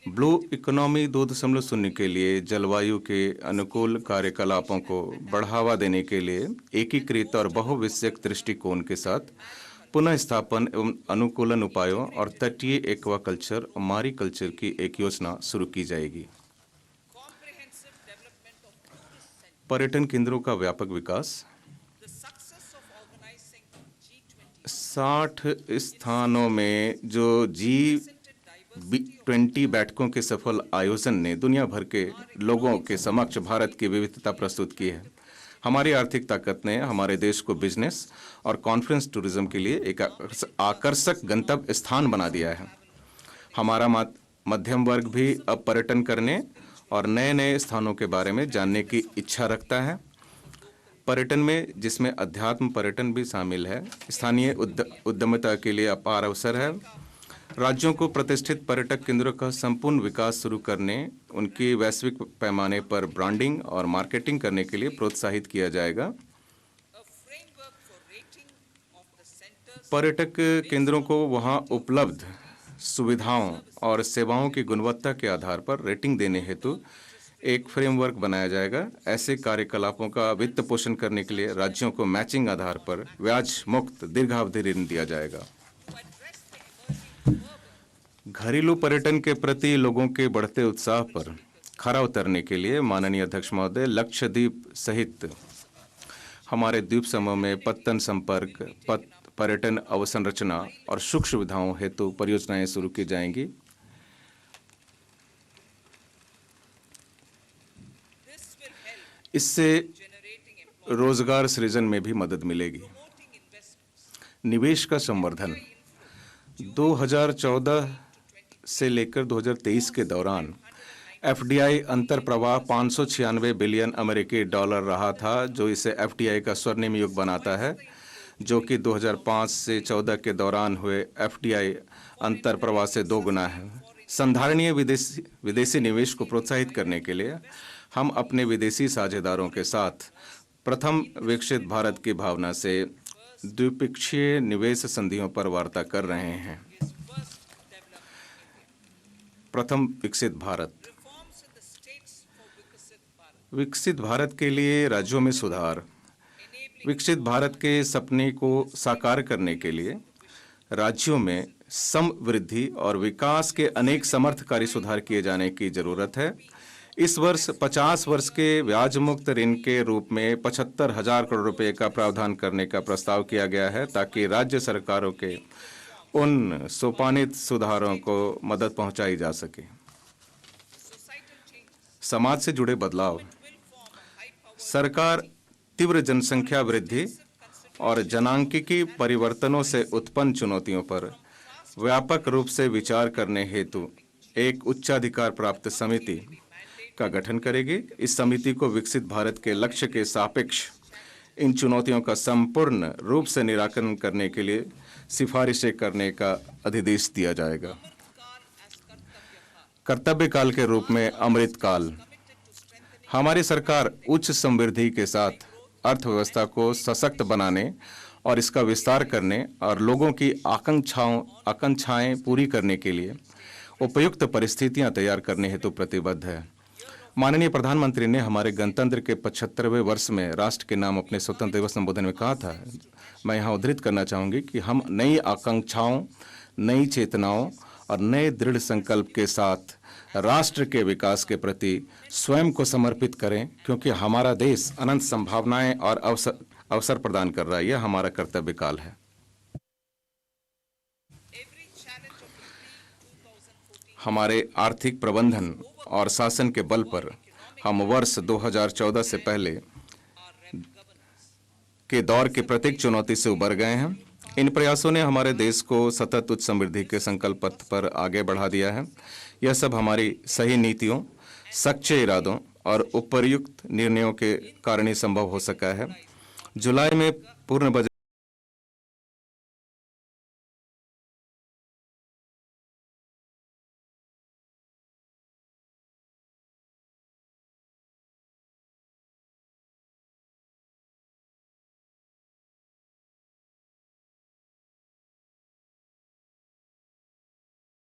Blue economy 2.0 के लिए जलवायु के अनुकूल कार्यकलापों को बढ़ावा देने के लिए एकीकृत और बहुविषयक दृष्टिकोण के साथ पुनः स्थापन एवं अनुकूलन उपायों और तटीय एक्वाकल्चर और मारीकल्चर की एक योजना शुरू की जाएगी। पर्यटन केंद्रों का व्यापक विकास। 60 स्थानों में जो G20 बैठकों के सफल आयोजन ने दुनिया भर के लोगों के समक्ष भारत की विविधता प्रस्तुत की है। हमारी आर्थिक ताकत ने हमारे देश को बिजनेस और कॉन्फ्रेंस टूरिज्म के लिए एक आकर्षक गंतव्य स्थान बना दिया है। हमारा मध्यम वर्ग भी अब पर्यटन करने और नए नए स्थानों के बारे में जानने की इच्छा रखता है। पर्यटन में, जिसमें अध्यात्म पर्यटन भी शामिल है, स्थानीय उद्यमिता के लिए अपार अवसर है। राज्यों को प्रतिष्ठित पर्यटक केंद्रों का संपूर्ण विकास शुरू करने, उनकी वैश्विक पैमाने पर ब्रांडिंग और मार्केटिंग करने के लिए प्रोत्साहित किया जाएगा। पर्यटक केंद्रों को वहां उपलब्ध सुविधाओं और सेवाओं की गुणवत्ता के आधार पर रेटिंग देने हेतु एक फ्रेमवर्क बनाया जाएगा। ऐसे कार्यकलापों का वित्त पोषण करने के लिए राज्यों को मैचिंग आधार पर ब्याज मुक्त दीर्घावधि ऋण दिया जाएगा। घरेलू पर्यटन के प्रति लोगों के बढ़ते उत्साह पर खरा उतरने के लिए माननीय अध्यक्ष महोदय, लक्षद्वीप सहित हमारे द्वीप समूह में पत्तन संपर्क, पर्यटन अवसंरचना और सुख सुविधाओं हेतु परियोजनाएं शुरू की जाएंगी। इससे रोजगार सृजन में भी मदद मिलेगी। निवेश का संवर्धन। 2014 से लेकर 2023 के दौरान एफडीआई अंतर प्रवाह 596 बिलियन अमेरिकी डॉलर रहा था, जो इसे एफडीआई का स्वर्णिम युग बनाता है, जो कि 2005 से 14 के दौरान हुए एफडीआई अंतर प्रवाह से 2 गुना है। संधारणीय विदेशी निवेश को प्रोत्साहित करने के लिए हम अपने विदेशी साझेदारों के साथ प्रथम विकसित भारत की भावना से द्विपक्षीय निवेश संधियों पर वार्ता कर रहे हैं। प्रथम विकसित भारत। विकसित भारत के लिए राज्यों में सुधार। विकसित भारत के सपने को साकार करने के लिए राज्यों में समवृद्धि और विकास के अनेक समर्थकारी सुधार किए जाने की जरूरत है। इस वर्ष 50 वर्ष के ब्याज मुक्त ऋण के रूप में 75,000 करोड़ रुपए का प्रावधान करने का प्रस्ताव किया गया है, ताकि राज्य सरकारों के उन सोपानित सुधारों को मदद पहुंचाई जा सके। समाज से जुड़े बदलाव। सरकार तीव्र जनसंख्या वृद्धि और जनांकिकी परिवर्तनों से उत्पन्न चुनौतियों पर व्यापक रूप से विचार करने हेतु एक उच्चाधिकार प्राप्त समिति का गठन करेगी। इस समिति को विकसित भारत के लक्ष्य के सापेक्ष इन चुनौतियों का संपूर्ण रूप से निराकरण करने के लिए सिफारिशें करने का अधिदेश दिया जाएगा। कर्तव्य काल के रूप में अमृत काल। हमारी सरकार उच्च समृद्धि के साथ अर्थव्यवस्था को सशक्त बनाने और इसका विस्तार करने और लोगों की आकांक्षाएं पूरी करने के लिए उपयुक्त परिस्थितियां तैयार करने हेतु प्रतिबद्ध है। माननीय प्रधानमंत्री ने हमारे गणतंत्र के 75वें वर्ष में राष्ट्र के नाम अपने स्वतंत्रता दिवस संबोधन में कहा था, मैं यहाँ उद्धृत करना चाहूँगी कि हम नई आकांक्षाओं, नई चेतनाओं और नए दृढ़ संकल्प के साथ राष्ट्र के विकास के प्रति स्वयं को समर्पित करें, क्योंकि हमारा देश अनंत संभावनाएं और अवसर प्रदान कर रहा है। यह हमारा कर्तव्य काल है। हमारे आर्थिक प्रबंधन और शासन के बल पर हम वर्ष 2014 से पहले के दौर की प्रत्येक चुनौती से उबर गए हैं। इन प्रयासों ने हमारे देश को सतत उच्च समृद्धि के संकल्प पथ पर आगे बढ़ा दिया है। यह सब हमारी सही नीतियों, सच्चे इरादों और उपयुक्त निर्णयों के कारण ही संभव हो सका है। जुलाई में पूर्ण बजट